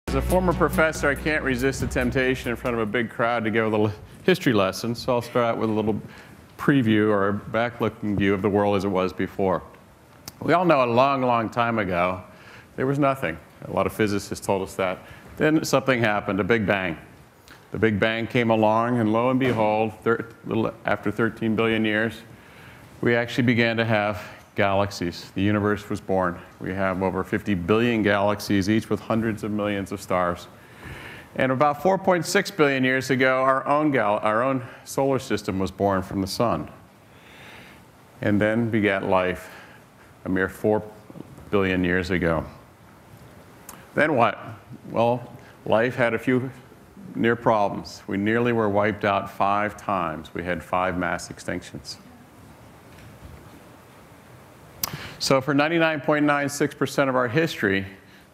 As a former professor, I can't resist the temptation in front of a big crowd to give a little history lesson, so I'll start out with a little preview or a back-looking view of the world as it was before. We all know a long, long time ago, there was nothing. A lot of physicists told us that. Then something happened, a Big Bang. The Big Bang came along, and lo and behold, little after 13 billion years, we actually began to have galaxies. The universe was born. We have over 50 billion galaxies, each with hundreds of millions of stars. And about 4.6 billion years ago, our own solar system was born from the sun. And then begat life a mere 4 billion years ago. Then what? Well, life had a few near problems. We nearly were wiped out 5 times. We had 5 mass extinctions. So for 99.96% of our history,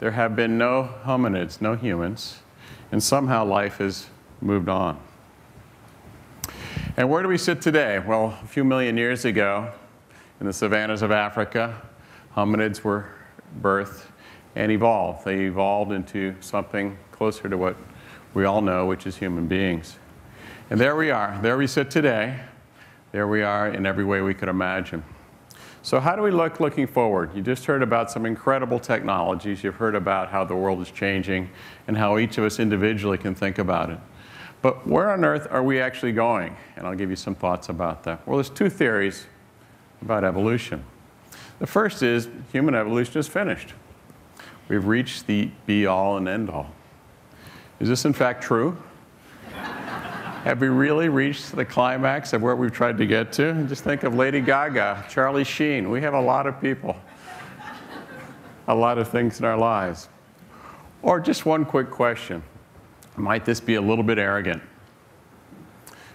there have been no hominids, no humans, and somehow life has moved on. And where do we sit today? Well, a few million years ago, in the savannas of Africa, hominids were birthed and evolved. They evolved into something closer to what we all know, which is human beings. And there we are. There we sit today. There we are in every way we could imagine. So how do we look looking forward? You just heard about some incredible technologies. You've heard about how the world is changing and how each of us individually can think about it. But where on earth are we actually going? And I'll give you some thoughts about that. Well, there's 2 theories about evolution. The first is human evolution is finished. We've reached the be-all and end-all. Is this in fact true? Have we really reached the climax of where we've tried to get to? Just think of Lady Gaga, Charlie Sheen. We have a lot of people, a lot of things in our lives. Or just one quick question. Might this be a little bit arrogant?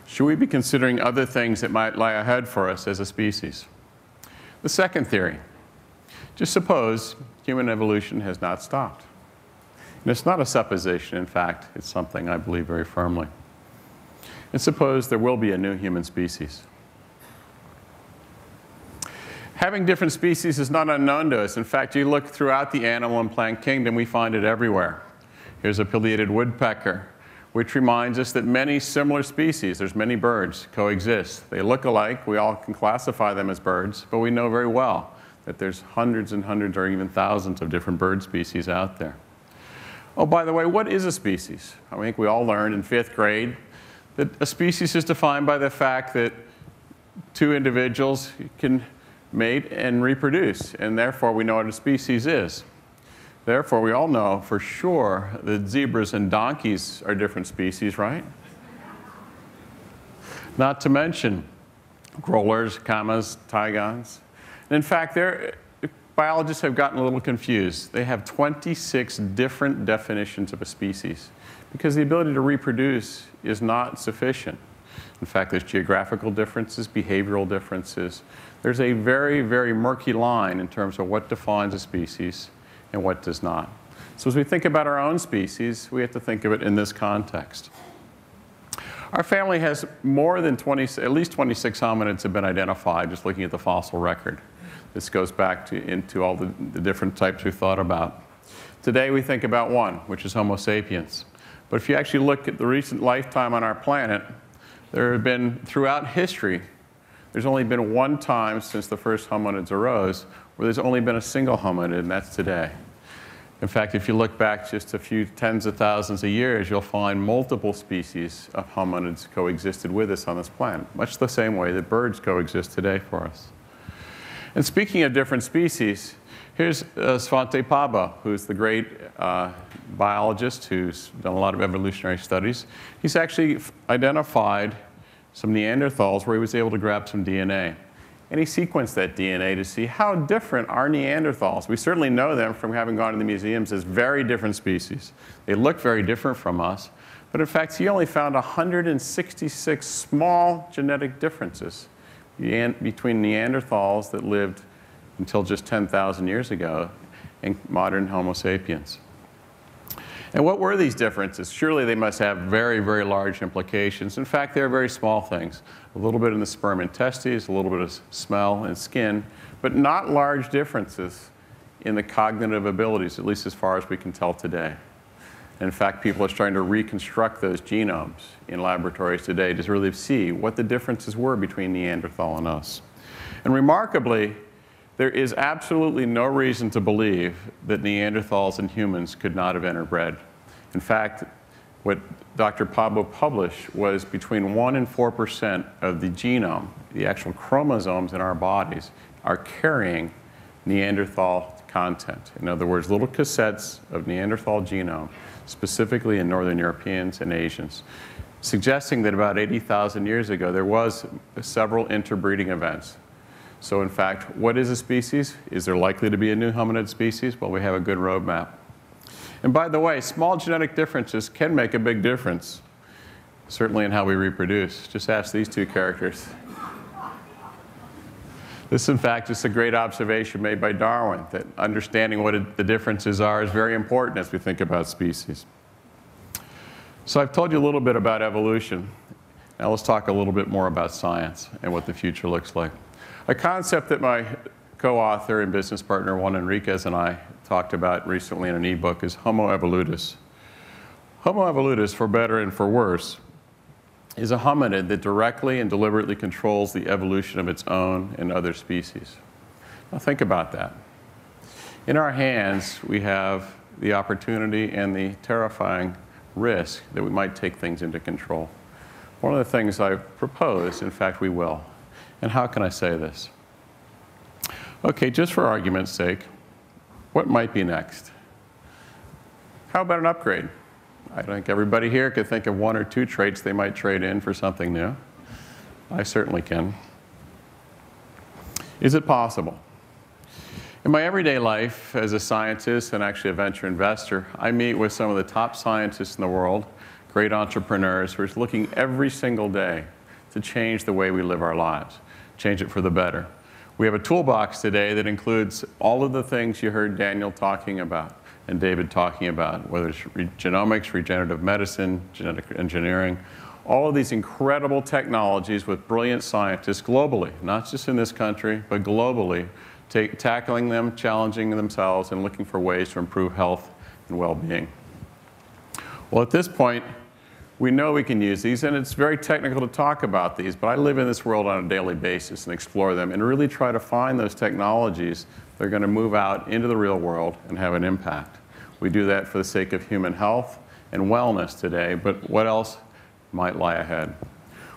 Should we be considering other things that might lie ahead for us as a species? The second theory. Just suppose human evolution has not stopped. And it's not a supposition. In fact, it's something I believe very firmly. And suppose there will be a new human species. Having different species is not unknown to us. In fact, you look throughout the animal and plant kingdom, we find it everywhere. Here's a pileated woodpecker, which reminds us that many similar species, there's many birds, coexist. They look alike. We all can classify them as birds, but we know very well that there's hundreds and hundreds or even thousands of different bird species out there. Oh, by the way, what is a species? I think we all learned in 5th grade that a species is defined by the fact that 2 individuals can mate and reproduce, and therefore we know what a species is. Therefore, we all know for sure that zebras and donkeys are different species, right? Not to mention growlers, camas, tigons. And in fact, biologists have gotten a little confused. They have 26 different definitions of a species because the ability to reproduce is not sufficient. In fact, there's geographical differences, behavioral differences. There's a very, very murky line in terms of what defines a species and what does not. So as we think about our own species, we have to think of it in this context. Our family has more than at least 26 hominids have been identified just looking at the fossil record. This goes back into all the different types we thought about. Today we think about one, which is Homo sapiens. But if you actually look at the recent lifetime on our planet, there have been, throughout history, there's only been one time since the first hominids arose where there's only been a single hominid, and that's today. In fact, if you look back just a few tens of thousands of years, you'll find multiple species of hominids coexisted with us on this planet, much the same way that birds coexist today for us. And speaking of different species, here's Svante Pääbo, who's the great biologist who's done a lot of evolutionary studies. He's actually identified some Neanderthals where he was able to grab some DNA. And he sequenced that DNA to see how different are Neanderthals. We certainly know them from having gone to the museums as very different species. They look very different from us. But in fact, he only found 166 small genetic differences between Neanderthals that lived until just 10,000 years ago and modern Homo sapiens. And what were these differences? Surely they must have very, very large implications. In fact, they're very small things. A little bit in the sperm and testes, a little bit of smell and skin, but not large differences in the cognitive abilities, at least as far as we can tell today. In fact, people are starting to reconstruct those genomes in laboratories today to really see what the differences were between Neanderthal and us. And remarkably, there is absolutely no reason to believe that Neanderthals and humans could not have interbred. In fact, what Dr. Pablo published was between 1% and 4% of the genome, the actual chromosomes in our bodies, are carrying Neanderthal content. In other words, little cassettes of Neanderthal genome, specifically in Northern Europeans and Asians, suggesting that about 80,000 years ago there was several interbreeding events. So in fact, what is a species? Is there likely to be a new hominid species? Well, we have a good roadmap. And by the way, small genetic differences can make a big difference, certainly in how we reproduce. Just ask these two characters. This, in fact, is a great observation made by Darwin, that understanding what the differences are is very important as we think about species. So I've told you a little bit about evolution. Now let's talk a little bit more about science and what the future looks like. A concept that my co-author and business partner Juan Enriquez and I talked about recently in an e-book is Homo evolutus. Homo evolutus, for better and for worse, is a hominid that directly and deliberately controls the evolution of its own and other species. Now think about that. In our hands, we have the opportunity and the terrifying risk that we might take things into control. One of the things I've proposed, in fact, we will. And how can I say this? Okay, just for argument's sake, what might be next? How about an upgrade? I think everybody here could think of 1 or 2 traits they might trade in for something new. I certainly can. Is it possible? In my everyday life as a scientist and actually a venture investor, I meet with some of the top scientists in the world, great entrepreneurs who are looking every single day to change the way we live our lives, change it for the better. We have a toolbox today that includes all of the things you heard Daniel talking about and David talking about, whether it's genomics, regenerative medicine, genetic engineering, all of these incredible technologies with brilliant scientists globally, not just in this country, but globally, tackling them, challenging themselves, and looking for ways to improve health and well-being. Well, at this point, we know we can use these, and it's very technical to talk about these, but I live in this world on a daily basis and explore them and really try to find those technologies that are going to move out into the real world and have an impact. We do that for the sake of human health and wellness today, but what else might lie ahead?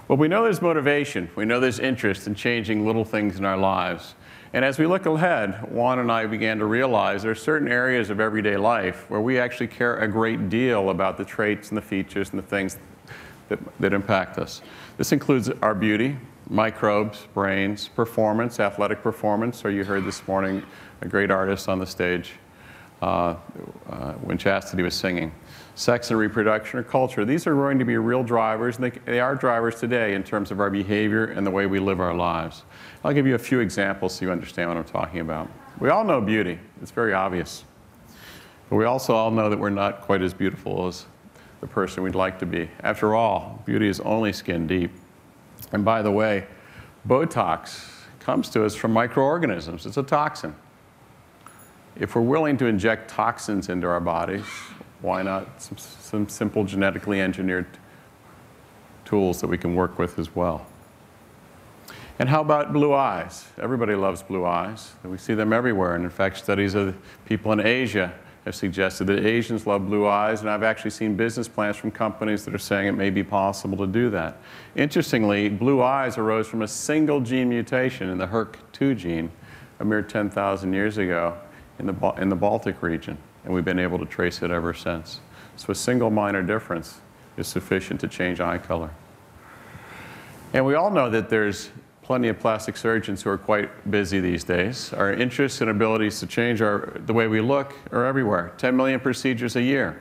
Well, we know there's motivation. We know there's interest in changing little things in our lives. And as we look ahead, Juan and I began to realize there are certain areas of everyday life where we actually care a great deal about the traits and the features and the things that impact us. This includes our beauty, microbes, brains, performance, athletic performance, or you heard this morning a great artist on the stage when Chastity was singing. Sex and reproduction or culture. These are going to be real drivers, and they are drivers today in terms of our behavior and the way we live our lives. I'll give you a few examples so you understand what I'm talking about. We all know beauty. It's very obvious. But we also all know that we're not quite as beautiful as the person we'd like to be. After all, beauty is only skin deep. And by the way, Botox comes to us from microorganisms. It's a toxin. If we're willing to inject toxins into our bodies, why not some simple genetically engineered tools that we can work with as well? And how about blue eyes? Everybody loves blue eyes. We see them everywhere. And in fact, studies of people in Asia have suggested that Asians love blue eyes. And I've actually seen business plans from companies that are saying it may be possible to do that. Interestingly, blue eyes arose from a single gene mutation in the HERK2 gene a mere 10,000 years ago in the Baltic region. And we've been able to trace it ever since. So a single minor difference is sufficient to change eye color. And we all know that there's plenty of plastic surgeons who are quite busy these days. Our interests and abilities to change the way we look are everywhere. 10 million procedures a year.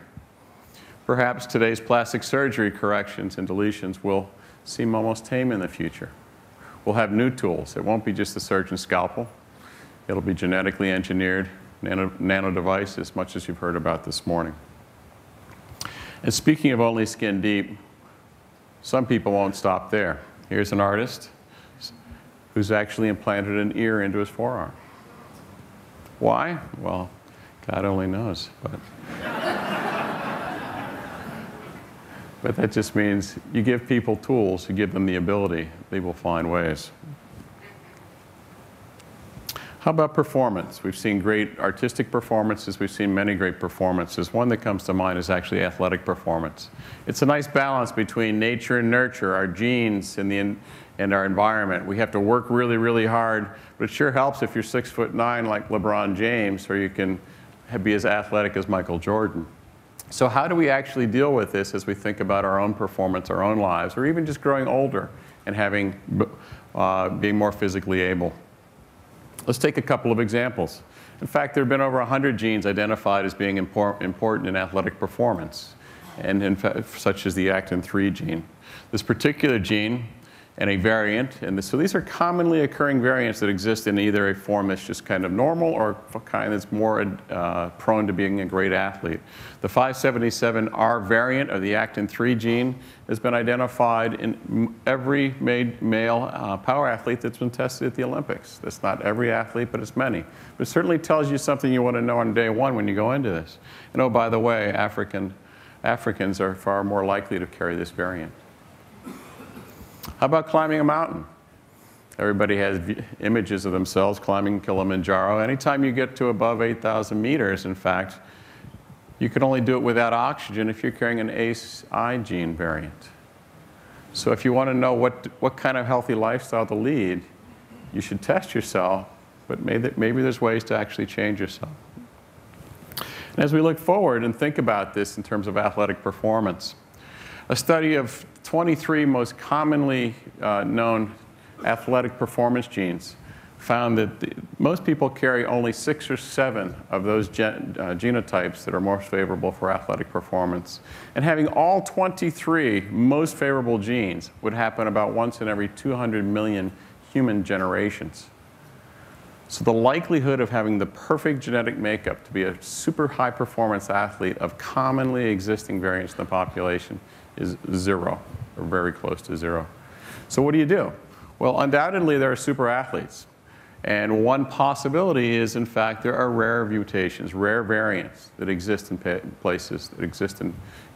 Perhaps today's plastic surgery corrections and deletions will seem almost tame in the future. We'll have new tools. It won't be just the surgeon's scalpel. It'll be genetically engineered nano devices, much as you've heard about this morning. And speaking of only skin deep, some people won't stop there. Here's an artist who's actually implanted an ear into his forearm. Why? Well, God only knows. But But that just means you give people tools, you give them the ability, they will find ways. How about performance? We've seen great artistic performances. We've seen many great performances. One that comes to mind is actually athletic performance. It's a nice balance between nature and nurture, our genes and our environment. We have to work really, really hard, but it sure helps if you're 6'9" like LeBron James, or you can be as athletic as Michael Jordan. So how do we actually deal with this as we think about our own performance, our own lives, or even just growing older and being more physically able? Let's take a couple of examples. In fact, there have been over 100 genes identified as being important in athletic performance, and in fact, such as the actin-3 gene. This particular gene and a variant, so these are commonly occurring variants that exist in either a form that's just kind of normal or a kind that's more prone to being a great athlete. The 577R variant of the actin-3 gene has been identified in every male power athlete that's been tested at the Olympics. That's not every athlete, but it's many. But it certainly tells you something you want to know on day one when you go into this. And oh, by the way, Africans are far more likely to carry this variant. How about climbing a mountain? Everybody has images of themselves climbing Kilimanjaro. Anytime you get to above 8,000 meters, in fact, you can only do it without oxygen if you're carrying an ACE-I gene variant. So if you want to know what kind of healthy lifestyle to lead, you should test yourself, but maybe there's ways to actually change yourself. And as we look forward and think about this in terms of athletic performance, a study of 23 most commonly known athletic performance genes found that most people carry only 6 or 7 of those genotypes that are most favorable for athletic performance. And having all 23 most favorable genes would happen about once in every 200 million human generations. So the likelihood of having the perfect genetic makeup to be a super high performance athlete of commonly existing variants in the population is 0, or very close to 0. So what do you do? Well, undoubtedly there are super athletes. And one possibility is, in fact, there are rare mutations, rare variants that exist in places, that exist in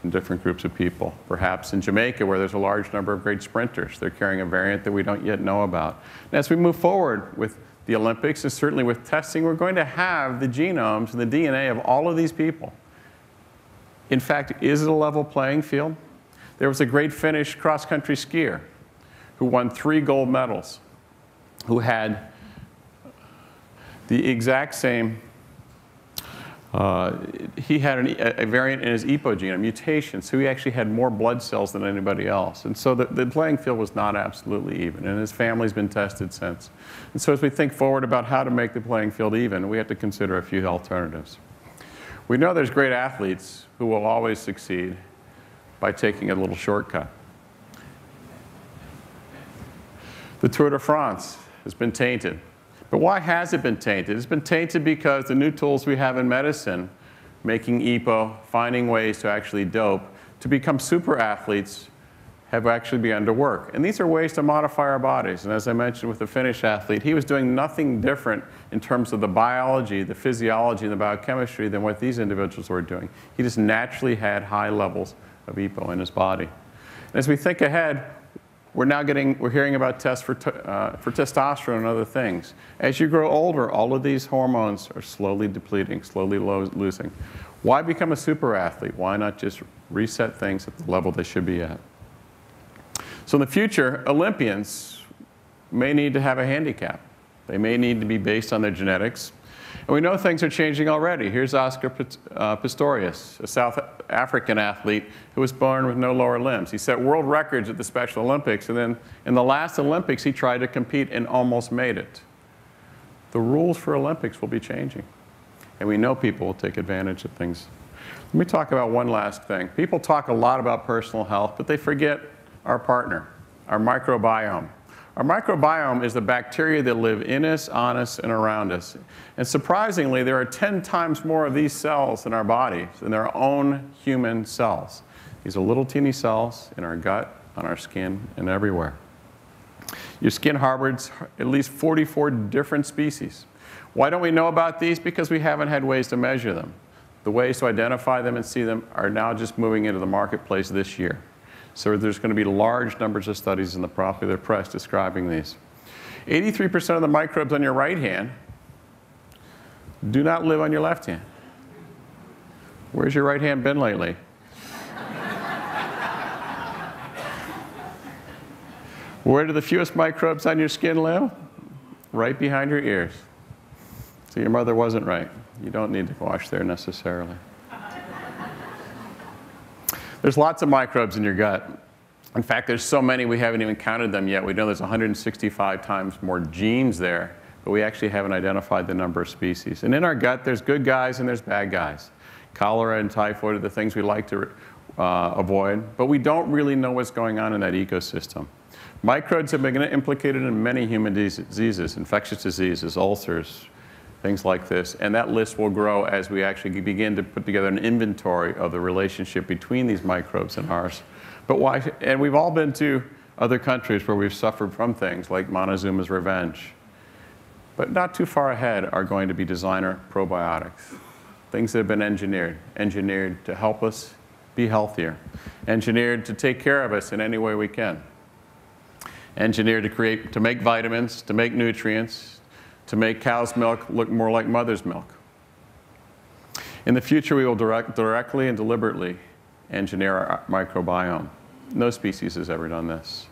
different groups of people. Perhaps in Jamaica, where there's a large number of great sprinters, they're carrying a variant that we don't yet know about. And as we move forward with the Olympics, and certainly with testing, we're going to have the genomes and the DNA of all of these people. In fact, is it a level playing field? There was a great Finnish cross-country skier who won 3 gold medals, who had the exact same, he had a variant in his EPO gene, a mutation, so he actually had more blood cells than anybody else. And so the playing field was not absolutely even, and his family's been tested since. And so as we think forward about how to make the playing field even, we have to consider a few alternatives. We know there's great athletes who will always succeed by taking a little shortcut. The Tour de France has been tainted. But why has it been tainted? It's been tainted because the new tools we have in medicine, making EPO, finding ways to actually dope, to become super athletes, have actually begun to work. And these are ways to modify our bodies. And as I mentioned with the Finnish athlete, he was doing nothing different in terms of the biology, the physiology, and the biochemistry than what these individuals were doing. He just naturally had high levels of EPO in his body. And as we think ahead, we're hearing about tests for testosterone and other things. As you grow older, all of these hormones are slowly depleting, slowly losing. Why become a super athlete? Why not just reset things at the level they should be at? So in the future, Olympians may need to have a handicap. They may need to be based on their genetics. And we know things are changing already. Here's Oscar Pistorius, a South African athlete who was born with no lower limbs. He set world records at the Special Olympics, and then in the last Olympics, he tried to compete and almost made it. The rules for Olympics will be changing, and we know people will take advantage of things. Let me talk about one last thing. People talk a lot about personal health, but they forget our partner, our microbiome. Our microbiome is the bacteria that live in us, on us, and around us. And surprisingly, there are 10 times more of these cells in our bodies than our own human cells. These are little teeny cells in our gut, on our skin, and everywhere. Your skin harbors at least 44 different species. Why don't we know about these? Because we haven't had ways to measure them. The ways to identify them and see them are now just moving into the marketplace this year. So there's going to be large numbers of studies in the popular press describing these. 83% of the microbes on your right hand do not live on your left hand. Where's your right hand been lately? Where do the fewest microbes on your skin live? Right behind your ears. So your mother wasn't right. You don't need to wash there necessarily. There's lots of microbes in your gut. In fact, there's so many we haven't even counted them yet. We know there's 165 times more genes there, but we actually haven't identified the number of species. And in our gut, there's good guys and there's bad guys. Cholera and typhoid are the things we like to avoid, but we don't really know what's going on in that ecosystem. Microbes have been implicated in many human diseases, infectious diseases, ulcers, things like this, and that list will grow as we actually begin to put together an inventory of the relationship between these microbes and ours. But why? And we've all been to other countries where we've suffered from things like Montezuma's Revenge. But not too far ahead are going to be designer probiotics, things that have been engineered to help us be healthier, engineered to take care of us in any way we can, engineered to make vitamins, to make nutrients, to make cow's milk look more like mother's milk. In the future, we will directly and deliberately engineer our microbiome. No species has ever done this.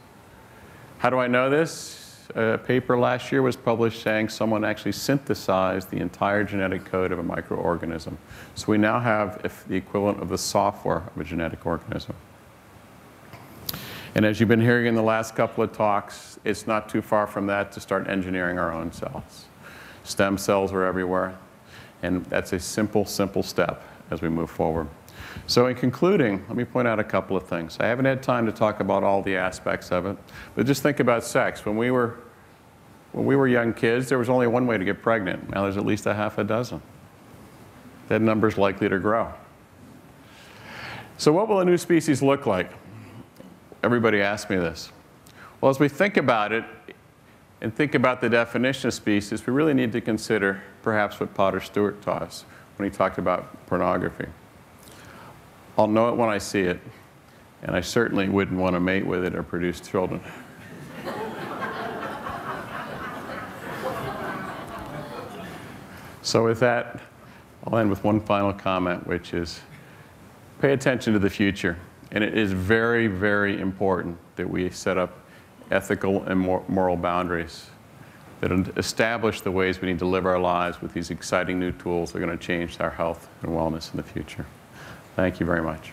How do I know this? A paper last year was published saying someone actually synthesized the entire genetic code of a microorganism. So we now have the equivalent of the software of a genetic organism. And as you've been hearing in the last couple of talks, it's not too far from that to start engineering our own cells. Stem cells are everywhere, and that's a simple, simple step as we move forward. So in concluding, let me point out a couple of things. I haven't had time to talk about all the aspects of it, but just think about sex. When we were young kids, there was only one way to get pregnant. Now there's at least a half a dozen. That number's likely to grow. So what will a new species look like? Everybody asks me this. Well, as we think about it and think about the definition of species, we really need to consider perhaps what Potter Stewart taught us when he talked about pornography. I'll know it when I see it, and I certainly wouldn't want to mate with it or produce children. So with that, I'll end with one final comment, which is pay attention to the future. And it is very, very important that we set up ethical and moral boundaries that establish the ways we need to live our lives with these exciting new tools that are going to change our health and wellness in the future. Thank you very much.